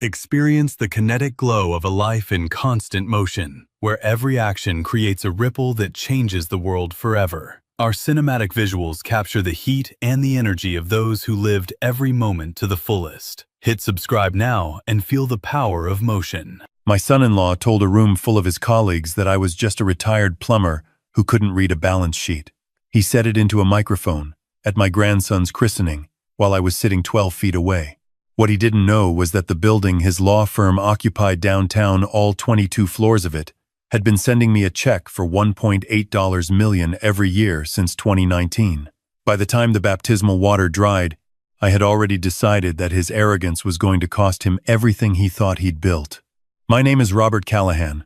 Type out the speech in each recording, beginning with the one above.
Experience the kinetic glow of a life in constant motion, where every action creates a ripple that changes the world forever. Our cinematic visuals capture the heat and the energy of those who lived every moment to the fullest. Hit subscribe now and feel the power of motion. My son-in-law told a room full of his colleagues that I was just a retired plumber who couldn't read a balance sheet. He said it into a microphone at my grandson's christening while I was sitting 12 feet away. What he didn't know was that the building his law firm occupied downtown, all 22 floors of it, had been sending me a check for $1.8 million every year since 2019. By the time the baptismal water dried, I had already decided that his arrogance was going to cost him everything he thought he'd built. My name is Robert Callahan.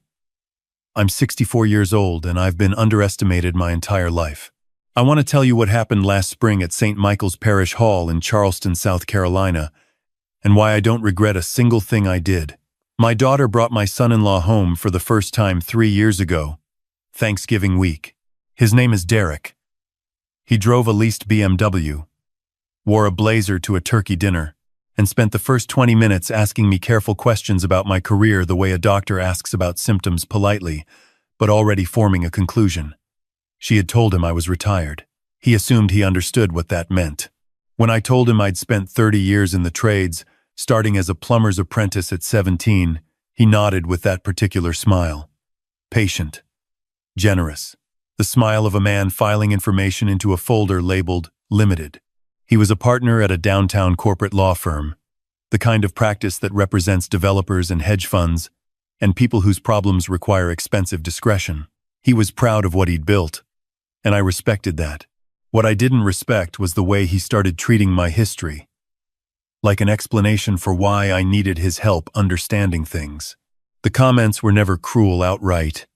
I'm 64 years old and I've been underestimated my entire life. I want to tell you what happened last spring at St. Michael's Parish Hall in Charleston, South Carolina, and why I don't regret a single thing I did. My daughter brought my son-in-law home for the first time 3 years ago, Thanksgiving week. His name is Derek. He drove a leased BMW, wore a blazer to a turkey dinner, and spent the first 20 minutes asking me careful questions about my career the way a doctor asks about symptoms politely, but already forming a conclusion. She had told him I was retired. He assumed he understood what that meant. When I told him I'd spent 30 years in the trades, starting as a plumber's apprentice at 17, he nodded with that particular smile. Patient. Generous. The smile of a man filing information into a folder labeled Limited. He was a partner at a downtown corporate law firm, the kind of practice that represents developers and hedge funds, and people whose problems require expensive discretion. He was proud of what he'd built, and I respected that. What I didn't respect was the way he started treating my history, like an explanation for why I needed his help understanding things. The comments were never cruel outright.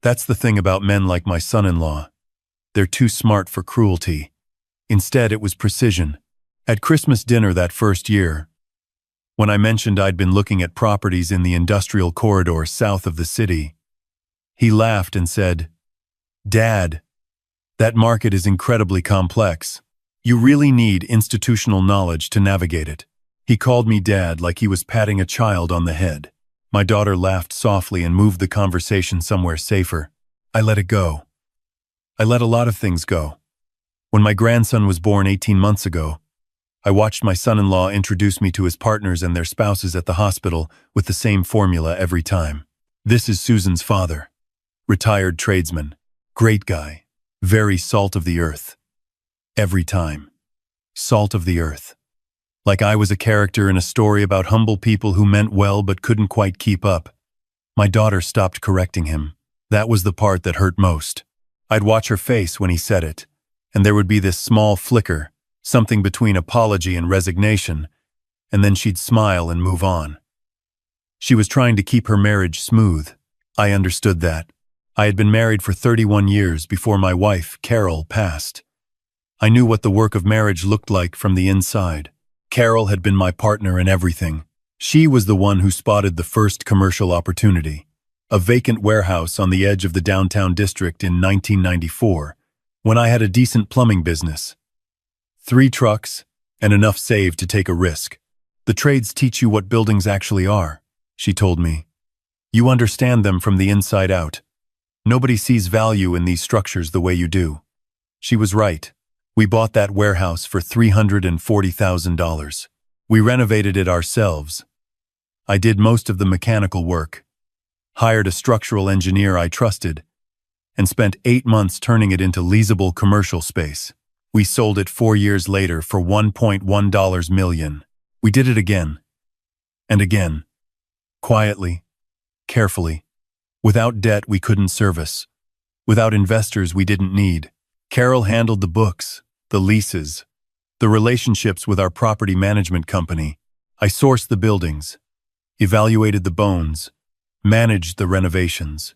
That's the thing about men like my son-in-law. They're too smart for cruelty. Instead, it was precision. At Christmas dinner that first year, when I mentioned I'd been looking at properties in the industrial corridor south of the city, he laughed and said, "Dad, that market is incredibly complex. You really need institutional knowledge to navigate it." He called me Dad like he was patting a child on the head. My daughter laughed softly and moved the conversation somewhere safer. I let it go. I let a lot of things go. When my grandson was born 18 months ago, I watched my son-in-law introduce me to his partners and their spouses at the hospital with the same formula every time. "This is Susan's father. Retired tradesman. Great guy. Very salt of the earth." Every time. Salt of the earth. Like I was a character in a story about humble people who meant well but couldn't quite keep up. My daughter stopped correcting him. That was the part that hurt most. I'd watch her face when he said it, and there would be this small flicker, something between apology and resignation, and then she'd smile and move on. She was trying to keep her marriage smooth. I understood that. I had been married for 31 years before my wife, Carol, passed. I knew what the work of marriage looked like from the inside. Carol had been my partner in everything. She was the one who spotted the first commercial opportunity, a vacant warehouse on the edge of the downtown district in 1994, when I had a decent plumbing business. 3 trucks, and enough saved to take a risk. "The trades teach you what buildings actually are," she told me. "You understand them from the inside out. Nobody sees value in these structures the way you do." She was right. We bought that warehouse for $340,000. We renovated it ourselves. I did most of the mechanical work, hired a structural engineer I trusted, and spent 8 months turning it into leasable commercial space. We sold it 4 years later for $1.1 million. We did it again. And again. Quietly. Carefully. Without debt we couldn't service. Without investors we didn't need. Carol handled the books, the leases, the relationships with our property management company. I sourced the buildings, evaluated the bones, managed the renovations.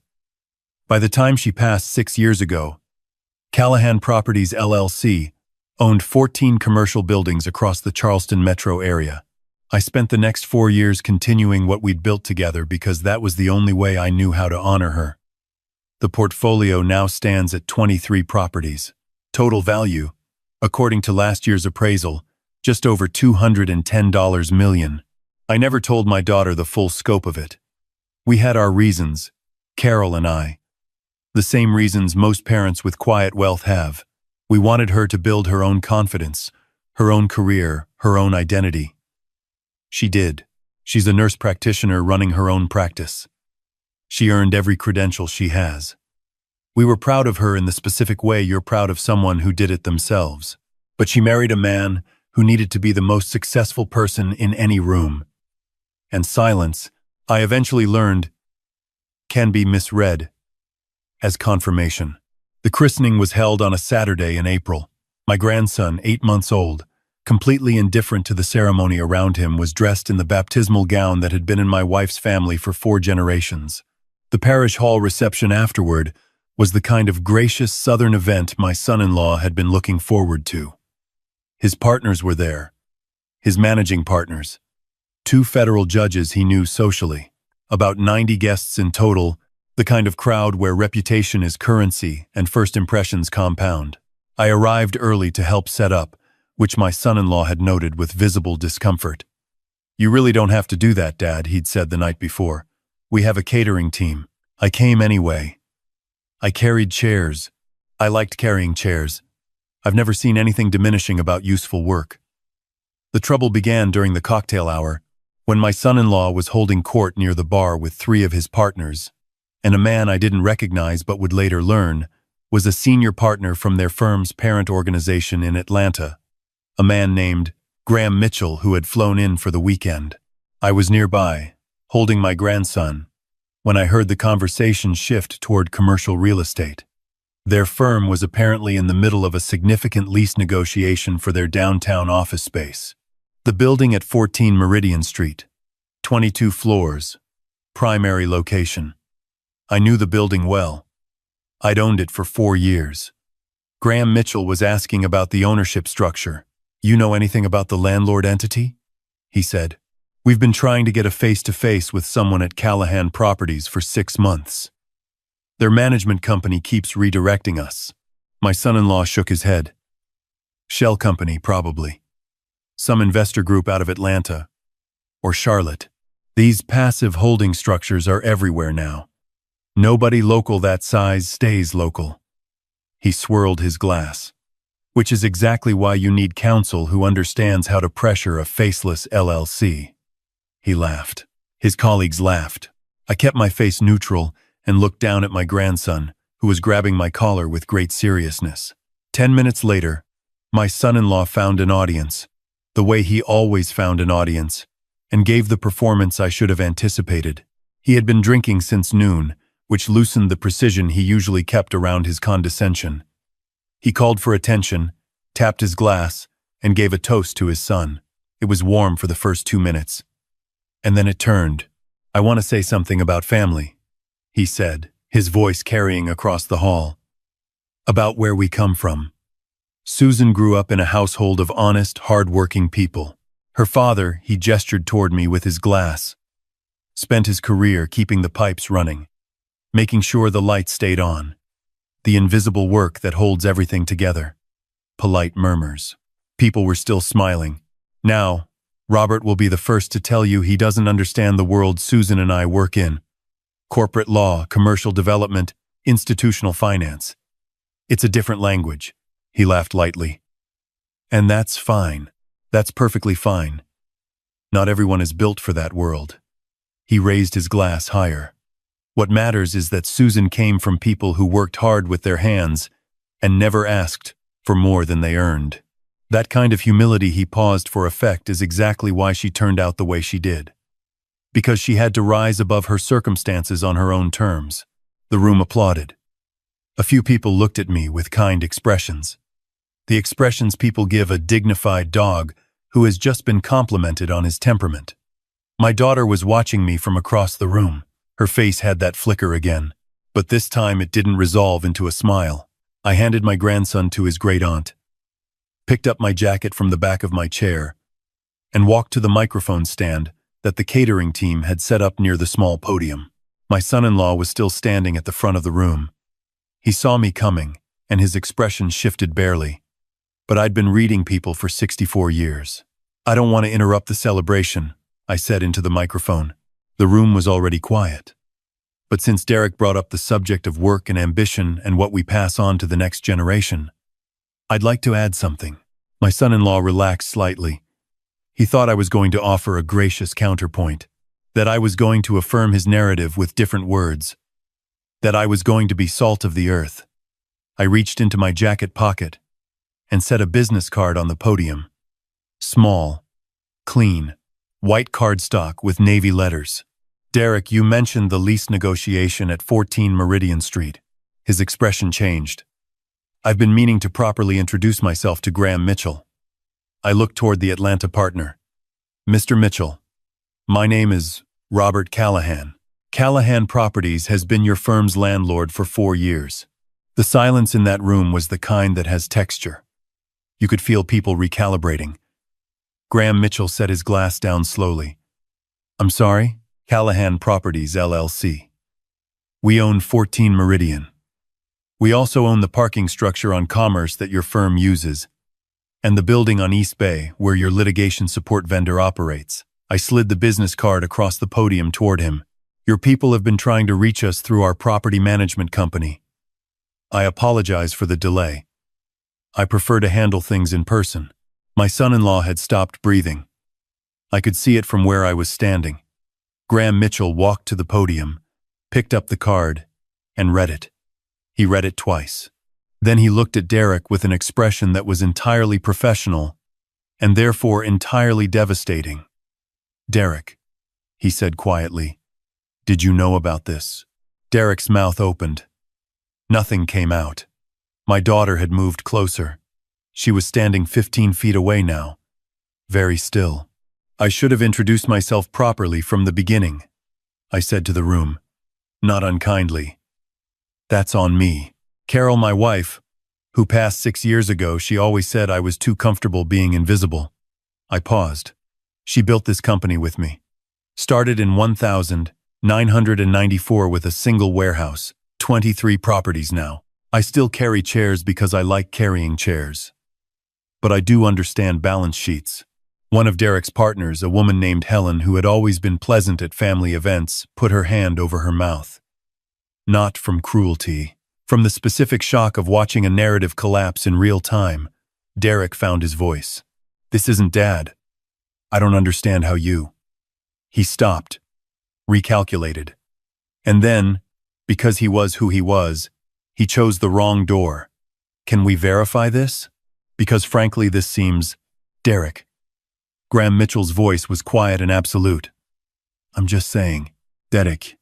By the time she passed 6 years ago, Callahan Properties LLC owned 14 commercial buildings across the Charleston metro area. I spent the next 4 years continuing what we'd built together because that was the only way I knew how to honor her. The portfolio now stands at 23 properties. Total value, according to last year's appraisal, just over $210 million. I never told my daughter the full scope of it. We had our reasons, Carol and I. The same reasons most parents with quiet wealth have. We wanted her to build her own confidence, her own career, her own identity. She did. She's a nurse practitioner running her own practice. She earned every credential she has. We were proud of her in the specific way you're proud of someone who did it themselves. But she married a man who needed to be the most successful person in any room. And silence, I eventually learned, can be misread as confirmation. The christening was held on a Saturday in April. My grandson, 8 months old, completely indifferent to the ceremony around him, was dressed in the baptismal gown that had been in my wife's family for 4 generations. The parish hall reception afterward was the kind of gracious Southern event my son-in-law had been looking forward to. His partners were there, his managing partners, 2 federal judges he knew socially, about 90 guests in total, the kind of crowd where reputation is currency and first impressions compound. I arrived early to help set up, which my son-in-law had noted with visible discomfort. "You really don't have to do that, Dad," he'd said the night before. "We have a catering team." I came anyway. I carried chairs. I liked carrying chairs. I've never seen anything diminishing about useful work. The trouble began during the cocktail hour, when my son-in-law was holding court near the bar with 3 of his partners, and a man I didn't recognize but would later learn was a senior partner from their firm's parent organization in Atlanta, a man named Graham Mitchell who had flown in for the weekend. I was nearby, holding my grandson, when I heard the conversation shift toward commercial real estate. Their firm was apparently in the middle of a significant lease negotiation for their downtown office space. The building at 14 Meridian Street, 22 floors, primary location. I knew the building well. I'd owned it for 4 years. Graham Mitchell was asking about the ownership structure. "You know anything about the landlord entity?" he said. "We've been trying to get a face-to-face with someone at Callahan Properties for 6 months. Their management company keeps redirecting us." My son-in-law shook his head. "Shell company, probably. Some investor group out of Atlanta. Or Charlotte. These passive holding structures are everywhere now. Nobody local that size stays local." He swirled his glass. "Which is exactly why you need counsel who understands how to pressure a faceless LLC." He laughed. His colleagues laughed. I kept my face neutral and looked down at my grandson, who was grabbing my collar with great seriousness. 10 minutes later, my son-in-law found an audience, the way he always found an audience, and gave the performance I should have anticipated. He had been drinking since noon, which loosened the precision he usually kept around his condescension. He called for attention, tapped his glass, and gave a toast to his son. It was warm for the first 2 minutes. And then it turned. "I want to say something about family," he said, his voice carrying across the hall. "About where we come from. Susan grew up in a household of honest, hard-working people. Her father," he gestured toward me with his glass, "spent his career keeping the pipes running, making sure the lights stayed on. The invisible work that holds everything together." Polite murmurs. People were still smiling. "Now, Robert will be the first to tell you he doesn't understand the world Susan and I work in. Corporate law, commercial development, institutional finance. It's a different language." He laughed lightly. "And that's fine. That's perfectly fine. Not everyone is built for that world." He raised his glass higher. "What matters is that Susan came from people who worked hard with their hands and never asked for more than they earned. That kind of humility," he paused for effect, "is exactly why she turned out the way she did. Because she had to rise above her circumstances on her own terms." The room applauded. A few people looked at me with kind expressions. The expressions people give a dignified dog who has just been complimented on his temperament. My daughter was watching me from across the room. Her face had that flicker again, but this time it didn't resolve into a smile. I handed my grandson to his great-aunt, picked up my jacket from the back of my chair, and walked to the microphone stand that the catering team had set up near the small podium. My son-in-law was still standing at the front of the room. He saw me coming, and his expression shifted barely. But I'd been reading people for 64 years. "I don't want to interrupt the celebration," I said into the microphone. The room was already quiet. But since Derek brought up the subject of work and ambition and what we pass on to the next generation, I'd like to add something. My son-in-law relaxed slightly. He thought I was going to offer a gracious counterpoint, that I was going to affirm his narrative with different words, that I was going to be salt of the earth. I reached into my jacket pocket and set a business card on the podium. Small, clean, white cardstock with navy letters. Derek, you mentioned the lease negotiation at 14 Meridian Street. His expression changed. I've been meaning to properly introduce myself to Graham Mitchell. I looked toward the Atlanta partner. Mr. Mitchell, my name is Robert Callahan. Callahan Properties has been your firm's landlord for 4 years. The silence in that room was the kind that has texture. You could feel people recalibrating. Graham Mitchell set his glass down slowly. I'm sorry? Callahan Properties, LLC. We own 14 Meridian. We also own the parking structure on Commerce that your firm uses, and the building on East Bay where your litigation support vendor operates. I slid the business card across the podium toward him. Your people have been trying to reach us through our property management company. I apologize for the delay. I prefer to handle things in person. My son-in-law had stopped breathing. I could see it from where I was standing. Graham Mitchell walked to the podium, picked up the card, and read it. He read it twice. Then he looked at Derek with an expression that was entirely professional, and therefore entirely devastating. Derek, he said quietly, did you know about this? Derek's mouth opened. Nothing came out. My daughter had moved closer. She was standing 15 feet away now, very still. I should have introduced myself properly from the beginning, I said to the room, not unkindly. That's on me. Carol, my wife, who passed 6 years ago, she always said I was too comfortable being invisible. I paused. She built this company with me. Started in 1994 with a single warehouse, 23 properties now. I still carry chairs because I like carrying chairs. But I do understand balance sheets. One of Derek's partners, a woman named Helen who had always been pleasant at family events, put her hand over her mouth. Not from cruelty. From the specific shock of watching a narrative collapse in real time, Derek found his voice. This isn't Dad. I don't understand how you... He stopped, recalculated. And then, because he was who he was, he chose the wrong door. Can we verify this? Because frankly, this seems... Derek. Graham Mitchell's voice was quiet and absolute. I'm just saying, Derek.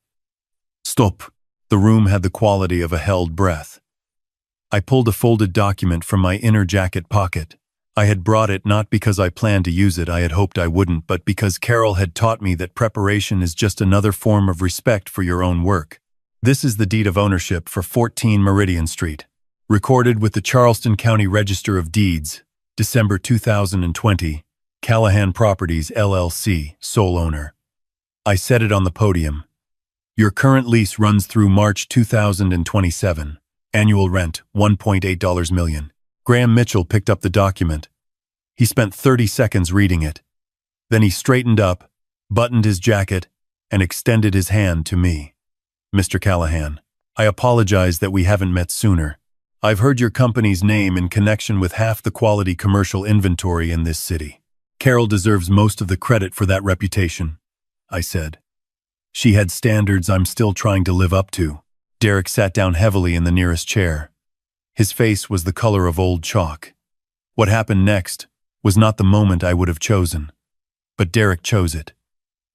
Stop. The room had the quality of a held breath. I pulled a folded document from my inner jacket pocket. I had brought it not because I planned to use it, I had hoped I wouldn't, but because Carol had taught me that preparation is just another form of respect for your own work. This is the deed of ownership for 14 Meridian Street, recorded with the Charleston County Register of Deeds, December 2020, Callahan Properties, LLC, sole owner. I said it on the podium. Your current lease runs through March 2027. Annual rent, $1.8 million. Graham Mitchell picked up the document. He spent 30 seconds reading it. Then he straightened up, buttoned his jacket, and extended his hand to me. Mr. Callahan, I apologize that we haven't met sooner. I've heard your company's name in connection with half the quality commercial inventory in this city. Carol deserves most of the credit for that reputation, I said. She had standards I'm still trying to live up to. Derek sat down heavily in the nearest chair. His face was the color of old chalk. What happened next was not the moment I would have chosen. But Derek chose it.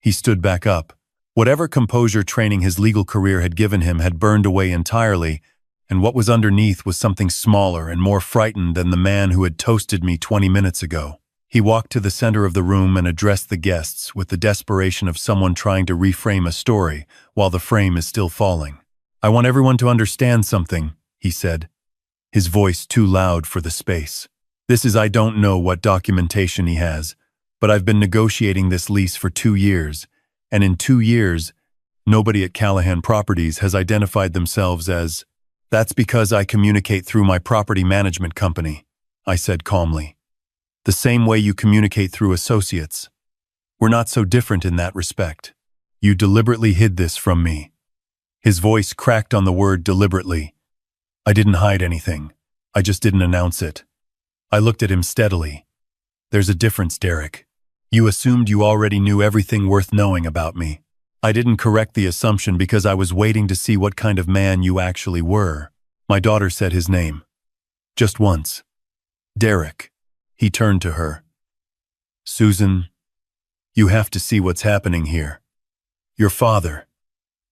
He stood back up. Whatever composure training his legal career had given him had burned away entirely, and what was underneath was something smaller and more frightened than the man who had toasted me 20 minutes ago. He walked to the center of the room and addressed the guests with the desperation of someone trying to reframe a story while the frame is still falling. I want everyone to understand something, he said, his voice too loud for the space. I don't know what documentation he has, but I've been negotiating this lease for 2 years, and in 2 years, nobody at Callahan Properties has identified themselves as... That's because I communicate through my property management company, I said calmly. The same way you communicate through associates. We're not so different in that respect. You deliberately hid this from me." His voice cracked on the word deliberately. "I didn't hide anything. I just didn't announce it." I looked at him steadily. "There's a difference, Derek. You assumed you already knew everything worth knowing about me. I didn't correct the assumption because I was waiting to see what kind of man you actually were." My daughter said his name. Just once. "Derek." He turned to her. "Susan, you have to see what's happening here. Your father,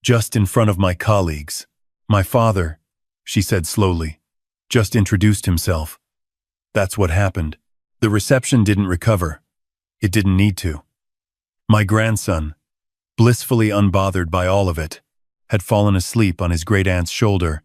just in front of my colleagues. My father," she said slowly, "just introduced himself. That's what happened. The reception didn't recover. It didn't need to. My grandson, blissfully unbothered by all of it, had fallen asleep on his great-aunt's shoulder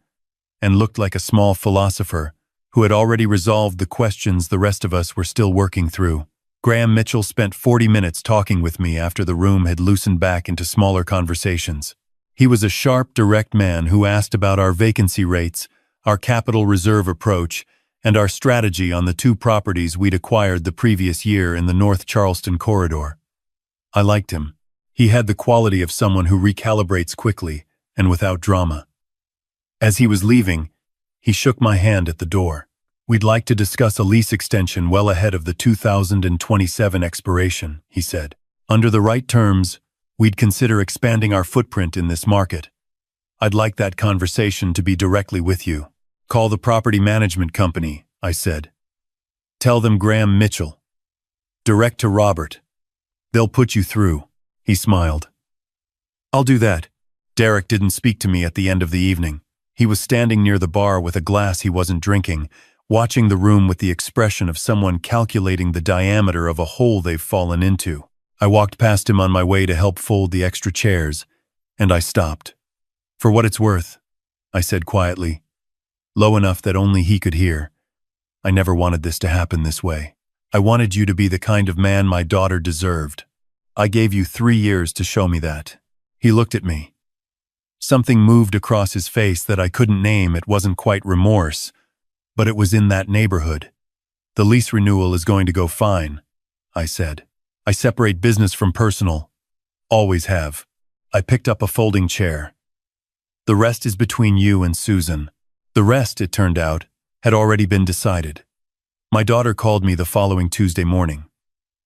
and looked like a small philosopher who had already resolved the questions the rest of us were still working through. Graham Mitchell spent 40 minutes talking with me after the room had loosened back into smaller conversations. He was a sharp, direct man who asked about our vacancy rates, our capital reserve approach, and our strategy on the 2 properties we'd acquired the previous year in the North Charleston corridor. I liked him. He had the quality of someone who recalibrates quickly and without drama. As he was leaving, he shook my hand at the door. "We'd like to discuss a lease extension well ahead of the 2027 expiration," he said. "Under the right terms, we'd consider expanding our footprint in this market. I'd like that conversation to be directly with you." "Call the property management company," I said. "Tell them Graham Mitchell. Direct to Robert. They'll put you through." He smiled. "I'll do that." Derek didn't speak to me at the end of the evening. He was standing near the bar with a glass he wasn't drinking, watching the room with the expression of someone calculating the diameter of a hole they've fallen into. I walked past him on my way to help fold the extra chairs, and I stopped. "For what it's worth," I said quietly, low enough that only he could hear, "I never wanted this to happen this way. I wanted you to be the kind of man my daughter deserved. I gave you 3 years to show me that." He looked at me. Something moved across his face that I couldn't name. It wasn't quite remorse, but it was in that neighborhood. "The lease renewal is going to go fine," I said. "I separate business from personal. Always have." I picked up a folding chair. "The rest is between you and Susan." The rest, it turned out, had already been decided. My daughter called me the following Tuesday morning.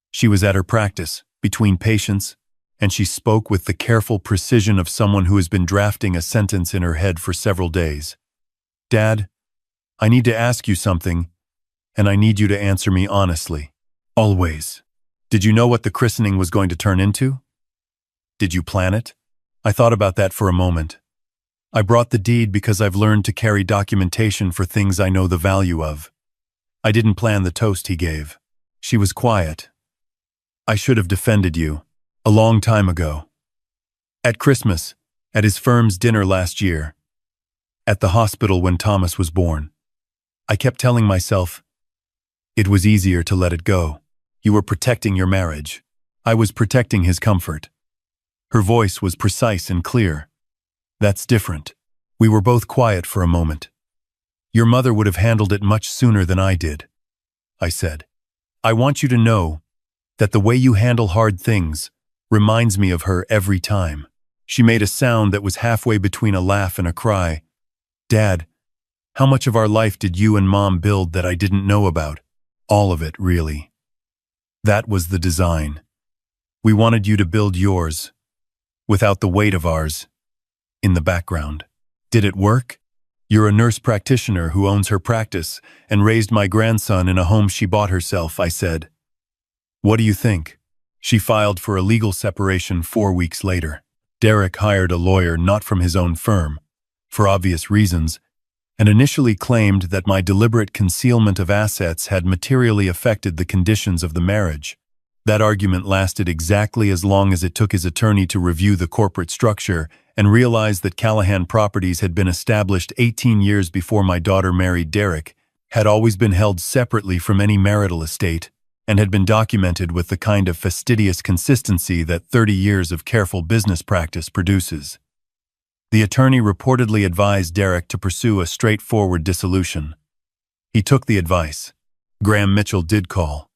She was at her practice, between patients, and she spoke with the careful precision of someone who has been drafting a sentence in her head for several days. "Dad, I need to ask you something, and I need you to answer me honestly. Always. Did you know what the christening was going to turn into? Did you plan it?" I thought about that for a moment. "I brought the deed because I've learned to carry documentation for things I know the value of. I didn't plan the toast he gave." She was quiet. "I should have defended you. A long time ago. At Christmas, at his firm's dinner last year, at the hospital when Thomas was born. I kept telling myself, it was easier to let it go. You were protecting your marriage. I was protecting his comfort." Her voice was precise and clear. "That's different." We were both quiet for a moment. "Your mother would have handled it much sooner than I did," I said. "I want you to know that the way you handle hard things reminds me of her every time." She made a sound that was halfway between a laugh and a cry. "Dad, how much of our life did you and Mom build that I didn't know about?" "All of it, really. That was the design. We wanted you to build yours, without the weight of ours, in the background." "Did it work?" "You're a nurse practitioner who owns her practice and raised my grandson in a home she bought herself," I said. "What do you think?" She filed for a legal separation 4 weeks later. Derek hired a lawyer not from his own firm, for obvious reasons, and initially claimed that my deliberate concealment of assets had materially affected the conditions of the marriage. That argument lasted exactly as long as it took his attorney to review the corporate structure and realize that Callahan Properties had been established 18 years before my daughter married Derek, had always been held separately from any marital estate, and had been documented with the kind of fastidious consistency that 30 years of careful business practice produces. The attorney reportedly advised Derek to pursue a straightforward dissolution. He took the advice. Graham Mitchell did call.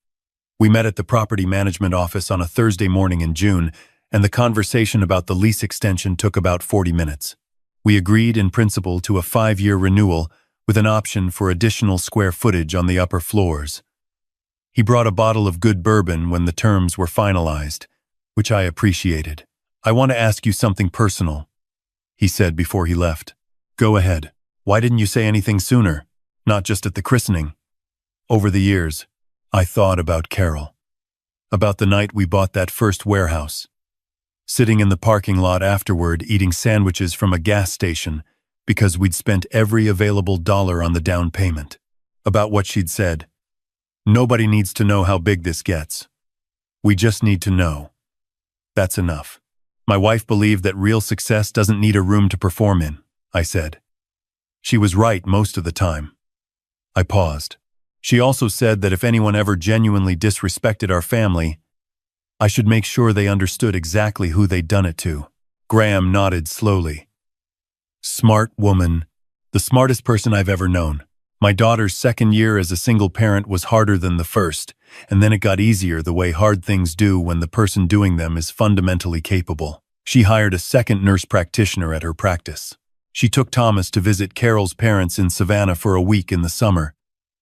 We met at the property management office on a Thursday morning in June, and the conversation about the lease extension took about 40 minutes. We agreed in principle to a 5-year renewal with an option for additional square footage on the upper floors. He brought a bottle of good bourbon when the terms were finalized, which I appreciated. "I want to ask you something personal," he said before he left. "Go ahead. Why didn't you say anything sooner? Not just at the christening." Over the years, I thought about Carol. About the night we bought that first warehouse. Sitting in the parking lot afterward eating sandwiches from a gas station because we'd spent every available dollar on the down payment. About what she'd said. "Nobody needs to know how big this gets. We just need to know. That's enough." My wife believed that real success doesn't need a room to perform in, I said. She was right most of the time. I paused. She also said that if anyone ever genuinely disrespected our family, I should make sure they understood exactly who they'd done it to. Graham nodded slowly. Smart woman. The smartest person I've ever known. My daughter's second year as a single parent was harder than the first, and then it got easier the way hard things do when the person doing them is fundamentally capable. She hired a second nurse practitioner at her practice. She took Thomas to visit Carol's parents in Savannah for a week in the summer,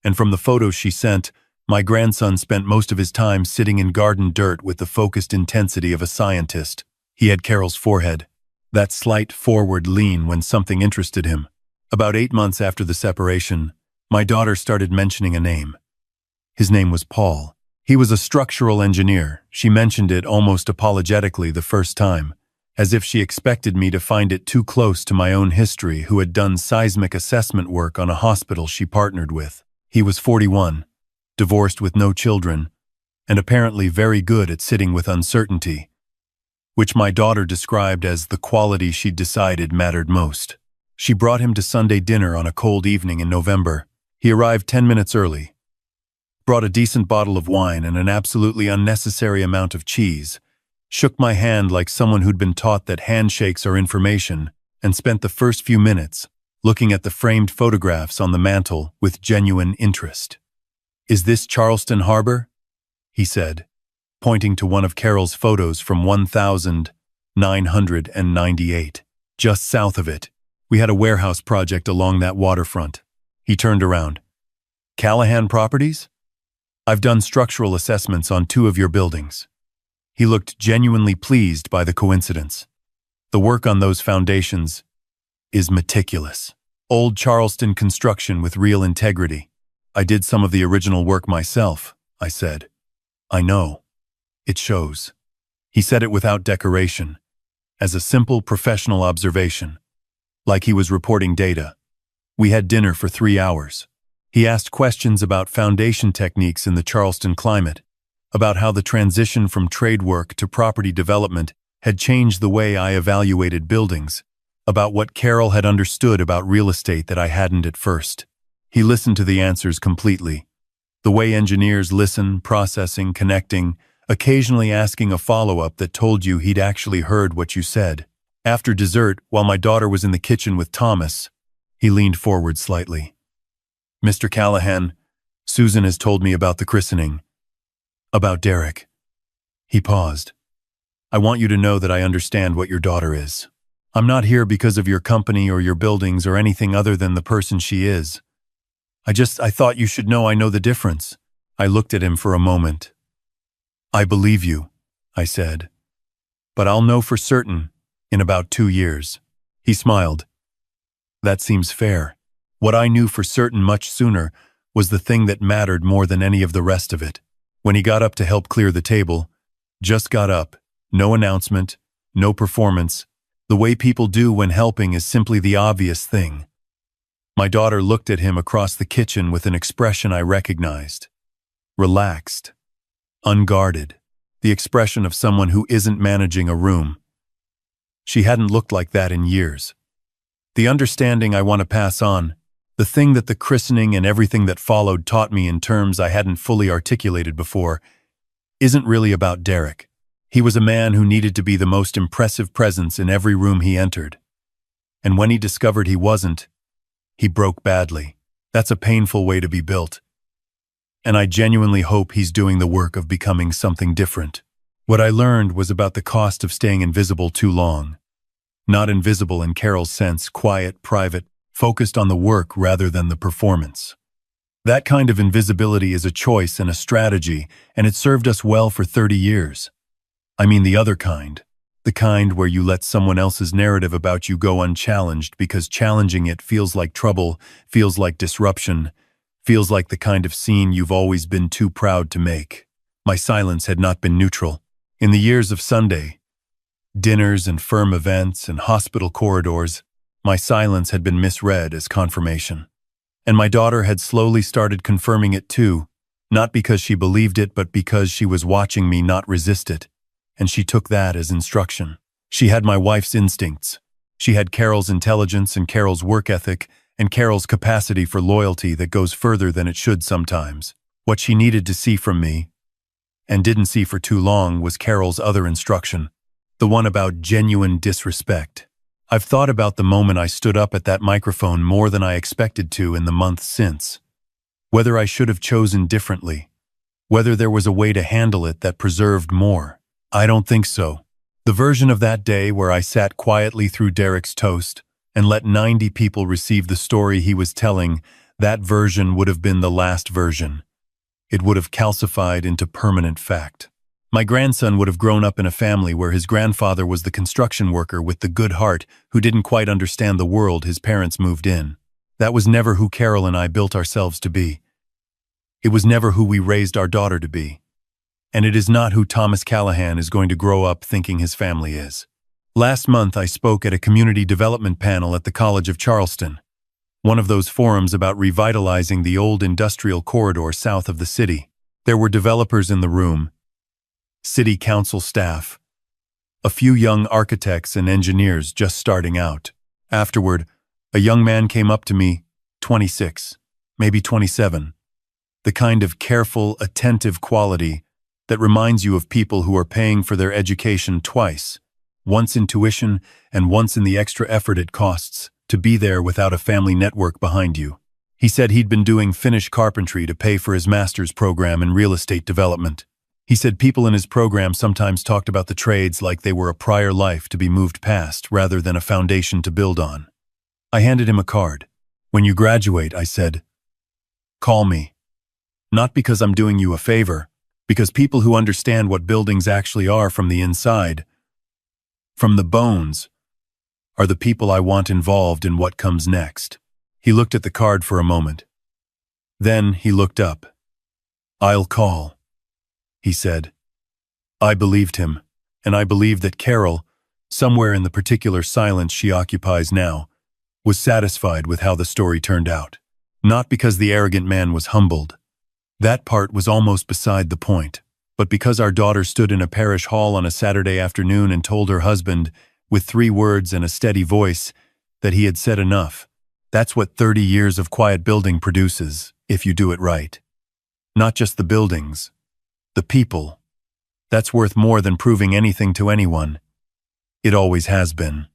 and from the photos she sent, my grandson spent most of his time sitting in garden dirt with the focused intensity of a scientist. He had Carol's forehead, that slight forward lean when something interested him. About 8 months after the separation, my daughter started mentioning a name. His name was Paul. He was a structural engineer. She mentioned it almost apologetically the first time, as if she expected me to find it too close to my own history, who had done seismic assessment work on a hospital she partnered with. He was 41, divorced with no children, and apparently very good at sitting with uncertainty, which my daughter described as the quality she'd decided mattered most. She brought him to Sunday dinner on a cold evening in November. He arrived 10 minutes early, brought a decent bottle of wine and an absolutely unnecessary amount of cheese, shook my hand like someone who'd been taught that handshakes are information, and spent the first few minutes looking at the framed photographs on the mantel with genuine interest. "Is this Charleston Harbor?" he said, pointing to one of Carol's photos from 1998. "Just south of it. We had a warehouse project along that waterfront." He turned around. "Callahan Properties? I've done structural assessments on 2 of your buildings." He looked genuinely pleased by the coincidence. "The work on those foundations is meticulous. Old Charleston construction with real integrity. I did some of the original work myself," I said. "I know. It shows." He said it without decoration, as a simple professional observation, like he was reporting data. We had dinner for 3 hours. He asked questions about foundation techniques in the Charleston climate, about how the transition from trade work to property development had changed the way I evaluated buildings, about what Carol had understood about real estate that I hadn't at first. He listened to the answers completely, the way engineers listen, processing, connecting, occasionally asking a follow-up that told you he'd actually heard what you said. After dessert, while my daughter was in the kitchen with Thomas, he leaned forward slightly. "Mr. Callahan, Susan has told me about the christening. About Derek." He paused. "I want you to know that I understand what your daughter is. I'm not here because of your company or your buildings or anything other than the person she is. I thought you should know I know the difference." I looked at him for a moment. "I believe you," I said. "But I'll know for certain in about 2 years." He smiled. "That seems fair. What I knew for certain much sooner was the thing that mattered more than any of the rest of it." When he got up to help clear the table, just got up, no announcement, no performance, the way people do when helping is simply the obvious thing. My daughter looked at him across the kitchen with an expression I recognized. Relaxed, unguarded, the expression of someone who isn't managing a room. She hadn't looked like that in years. The understanding I want to pass on, the thing that the christening and everything that followed taught me in terms I hadn't fully articulated before, isn't really about Derek. He was a man who needed to be the most impressive presence in every room he entered. And when he discovered he wasn't, he broke badly. That's a painful way to be built. and I genuinely hope he's doing the work of becoming something different. What I learned was about the cost of staying invisible too long. Not invisible in Carol's sense, quiet, private, focused on the work rather than the performance. That kind of invisibility is a choice and a strategy, and it served us well for 30 years. I mean the other kind. The kind where you let someone else's narrative about you go unchallenged because challenging it feels like trouble, feels like disruption, feels like the kind of scene you've always been too proud to make. My silence had not been neutral. In the years of Sunday, dinners and firm events and hospital corridors, my silence had been misread as confirmation. And my daughter had slowly started confirming it too, not because she believed it, but because she was watching me not resist it. And she took that as instruction. She had my wife's instincts. She had Carol's intelligence and Carol's work ethic and Carol's capacity for loyalty that goes further than it should sometimes. What she needed to see from me, and didn't see for too long, was Carol's other instruction, the one about genuine disrespect. I've thought about the moment I stood up at that microphone more than I expected to in the months since. Whether I should have chosen differently. Whether there was a way to handle it that preserved more. I don't think so. The version of that day where I sat quietly through Derek's toast and let 90 people receive the story he was telling, that version would have been the last version. It would have calcified into permanent fact. My grandson would have grown up in a family where his grandfather was the construction worker with the good heart who didn't quite understand the world his parents moved in. That was never who Carol and I built ourselves to be. It was never who we raised our daughter to be. And it is not who Thomas Callahan is going to grow up thinking his family is. Last month I spoke at a community development panel at the College of Charleston, one of those forums about revitalizing the old industrial corridor south of the city. There were developers in the room, city council staff, a few young architects and engineers just starting out. Afterward, a young man came up to me, 26, maybe 27, the kind of careful, attentive quality that reminds you of people who are paying for their education twice, once in tuition and once in the extra effort it costs to be there without a family network behind you. He said he'd been doing Finnish carpentry to pay for his master's program in real estate development. He said people in his program sometimes talked about the trades like they were a prior life to be moved past rather than a foundation to build on. I handed him a card. When you graduate, I said, call me. Not because I'm doing you a favor, because people who understand what buildings actually are from the inside, from the bones, are the people I want involved in what comes next. He looked at the card for a moment. Then he looked up. I'll call, he said. I believed him, and I believed that Carol, somewhere in the particular silence she occupies now, was satisfied with how the story turned out. Not because the arrogant man was humbled. That part was almost beside the point, but because our daughter stood in a parish hall on a Saturday afternoon and told her husband, with 3 words and a steady voice, that he had said enough. That's what 30 years of quiet building produces, if you do it right. Not just the buildings, the people. That's worth more than proving anything to anyone. It always has been.